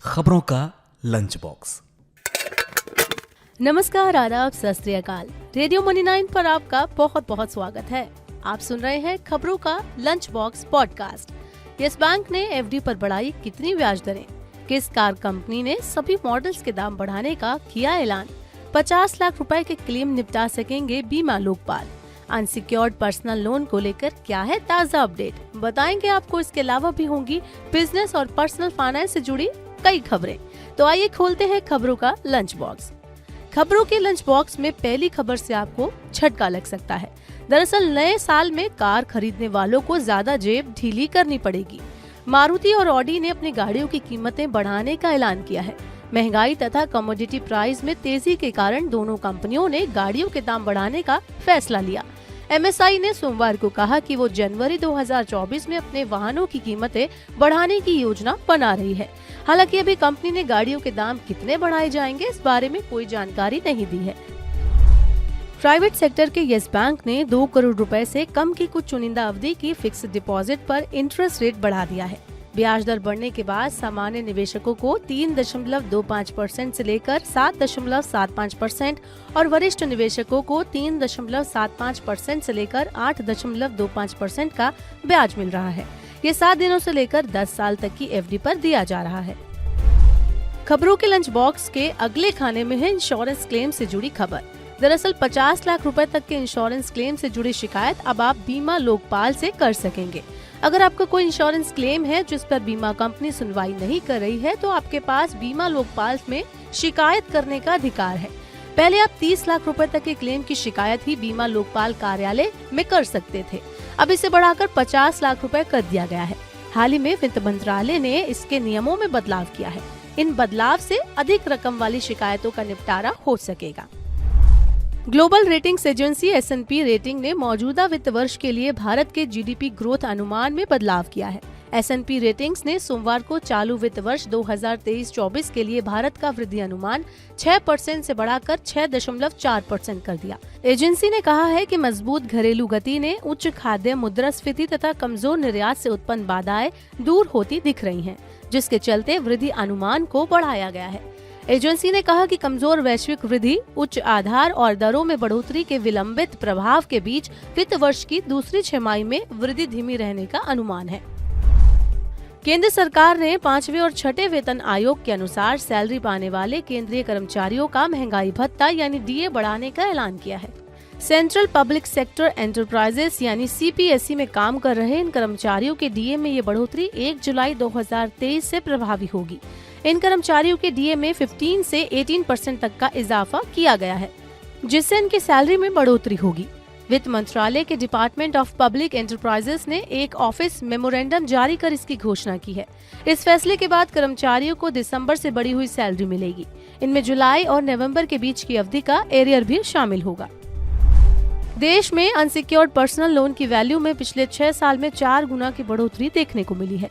खबरों का lunch box. नमस्कार, आदाब, सत श्री अकाल। रेडियो मनी 9 पर आपका बहुत बहुत स्वागत है। आप सुन रहे हैं खबरों का lunch box podcast. Yes bank ने एफडी पर बढ़ाई कितनी ब्याज दरें? किस कार कंपनी ने सभी मॉडल्स के दाम बढ़ाने का किया ऐलान? 50 लाख रुपए के क्लेम निपटा सकेंगे बीमा लोकपाल। अनसिक्योर्ड पर्सनल लोन को लेकर क्या है ताज़ा अपडेट, बताएंगे आपको। इसके अलावा भी होंगी बिजनेस और पर्सनल फाइनेंस से जुड़ी कई खबरें। तो आइए खोलते हैं खबरों का लंच बॉक्स। खबरों के लंच बॉक्स में पहली खबर से आपको झटका लग सकता है। दरअसल नए साल में कार खरीदने वालों को ज्यादा जेब ढीली करनी पड़ेगी। मारुति और ऑडी ने अपनी गाड़ियों की कीमतें बढ़ाने का ऐलान किया है। महंगाई तथा कमोडिटी प्राइस में तेजी के कारण दोनों कंपनियों ने गाड़ियों के दाम बढ़ाने का फैसला लिया। एमएसआई ने सोमवार को कहा कि वो जनवरी 2024 में अपने वाहनों की कीमतें बढ़ाने की योजना बना रही है। हालांकि अभी कंपनी ने गाड़ियों के दाम कितने बढ़ाए जाएंगे इस बारे में कोई जानकारी नहीं दी है। प्राइवेट सेक्टर के यस बैंक ने 2 करोड़ रुपए से कम की कुछ चुनिंदा अवधि की फिक्स्ड डिपॉजिट पर इंटरेस्ट रेट बढ़ा दिया है। ब्याज दर बढ़ने के बाद सामान्य निवेशकों को 3.25% से लेकर 7.75% और वरिष्ठ निवेशकों को 3.75% से लेकर 8.25% का ब्याज मिल रहा है। ये 7 दिनों से लेकर 10 साल तक की एफडी पर दिया जा रहा है। खबरों के लंच बॉक्स के अगले खाने में है इंश्योरेंस क्लेम से जुड़ी खबर। दरअसल 50 लाख रुपए तक के इंश्योरेंस क्लेम से जुड़ी शिकायत अब आप बीमा लोकपाल से कर सकेंगे। अगर आपका कोई इंश्योरेंस क्लेम है जिस पर बीमा कंपनी सुनवाई नहीं कर रही है तो आपके पास बीमा लोकपाल में शिकायत करने का अधिकार है। पहले आप 30 लाख रुपए तक के क्लेम की शिकायत ही बीमा लोकपाल कार्यालय में कर सकते थे। अब इसे बढ़ाकर 50 लाख रुपए कर दिया गया है। हाल ही में वित्त मंत्रालय ने इसके नियमों में बदलाव किया है। इन बदलाव से अधिक रकम वाली शिकायतों का निपटारा हो सकेगा। Global ratings agency S&P rating ने मौजूदा वित्त वर्ष के लिए भारत के जीडीपी ग्रोथ अनुमान में बदलाव किया है। S&P रेटिंग्स ने सोमवार को चालू वित्त वर्ष 2023-24 के लिए भारत का वृद्धि अनुमान 6% से बढ़ाकर 6.4% कर दिया। एजेंसी ने कहा है कि मजबूत घरेलू गति ने उच्च खाद्य मुद्रास्फीति तथा कमजोर निर्यात से उत्पन्न बाधाएं दूर होती दिख रही हैं, जिसके चलते वृद्धि अनुमान को बढ़ाया गया है। एजेंसी ने कहा कि कमजोर वैश्विक वृद्धि, उच्च आधार और दरों में बढ़ोतरी के विलंबित प्रभाव के बीच वित्त वर्ष की दूसरी छमाही में वृद्धि धीमी रहने का अनुमान है। केंद्र सरकार ने 5वें और 6ठे वेतन आयोग के अनुसार सैलरी पाने वाले केंद्रीय कर्मचारियों का महंगाई भत्ता यानी डीए बढ़ाने का ऐलान किया है। सेंट्रल पब्लिक सेक्टर एंटरप्राइजेस यानी CPSE में काम कर रहे इन कर्मचारियों के डीए में ये बढ़ोतरी 1 जुलाई 2023 से प्रभावी होगी। इन कर्मचारियों के डीए में 15 से 18% तक का इजाफा किया गया है, जिससे इनकी सैलरी में बढ़ोतरी होगी। वित्त मंत्रालय के डिपार्टमेंट ऑफ पब्लिक एंटरप्राइजेस ने एक ऑफिस मेमोरेंडम जारी कर इसकी घोषणा की है। इस फैसले के बाद कर्मचारियों को दिसंबर से बढ़ी हुई सैलरी मिलेगी। इनमें जुलाई और नवंबर के बीच की अवधि का एरियर भी शामिल होगा। देश में अनसिक्योर्ड पर्सनल लोन की वैल्यू में पिछले 6 साल में 4 गुना की बढ़ोतरी देखने को मिली है।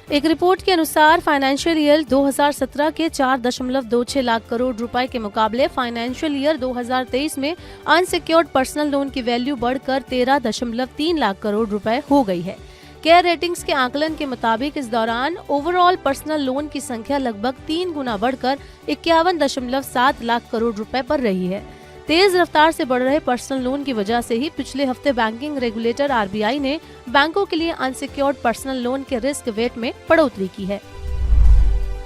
एक रिपोर्ट के अनुसार फाइनेंशियल ईयर 2017 के 4.26 लाख करोड़ रुपए के मुकाबले फाइनेंशियल ईयर 2023 में अनसिक्योर्ड पर्सनल लोन की वैल्यू बढ़कर 13.3 लाख करोड़ रुपए हो गई है। केयर रेटिंग्स के आकलन के मुताबिक इस दौरान ओवरऑल पर्सनल लोन की संख्या लगभग 3 गुना बढ़कर 51.7 लाख करोड़ रुपए पर रही है। तेज रफ्तार से बढ़ रहे पर्सनल लोन की वजह से ही पिछले हफ्ते बैंकिंग रेगुलेटर RBI ने बैंकों के लिए अनसिक्योर्ड पर्सनल लोन के रिस्क वेट में बढ़ोतरी की है।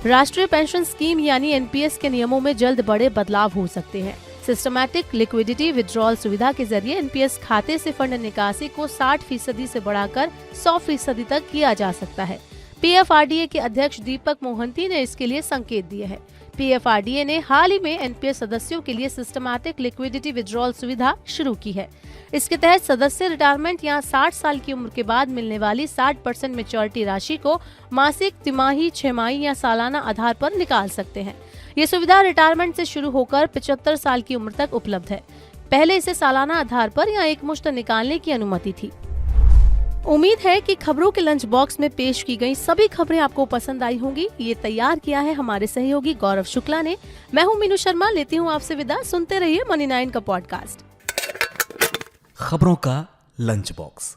राष्ट्रीय पेंशन स्कीम यानी NPS के नियमों में जल्द बड़े बदलाव हो सकते हैं। सिस्टमैटिक लिक्विडिटी विड्रॉल सुविधा के जरिए NPS खाते से फंड निकासी को 60% से बढ़ाकर 100% तक किया जा सकता है। PFRDA के अध्यक्ष दीपक मोहंती ने इसके लिए संकेत दिए हैं। PFRDA ने हाल ही में NPS सदस्यों के लिए सिस्टमैटिक लिक्विडिटी विड्रॉल सुविधा शुरू की है। इसके तहत सदस्य रिटायरमेंट या 60 साल की उम्र के बाद मिलने वाली 60% मैच्योरिटी राशि को मासिक, तिमाही, छमाही या सालाना आधार पर निकाल सकते हैं। ये सुविधा रिटायरमेंट से शुरू होकर 75 साल की उम्र तक उपलब्ध है। पहले इसे सालाना आधार पर या एकमुश्त निकालने की अनुमति थी। उम्मीद है कि खबरों के लंच बॉक्स में पेश की गई सभी खबरें आपको पसंद आई होंगी। ये तैयार किया है हमारे सहयोगी गौरव शुक्ला ने। मैं हूं मीनू शर्मा, लेती हूं आपसे विदा। सुनते रहिए मनी 9 का पॉडकास्ट। खबरों का लंच बॉक्स।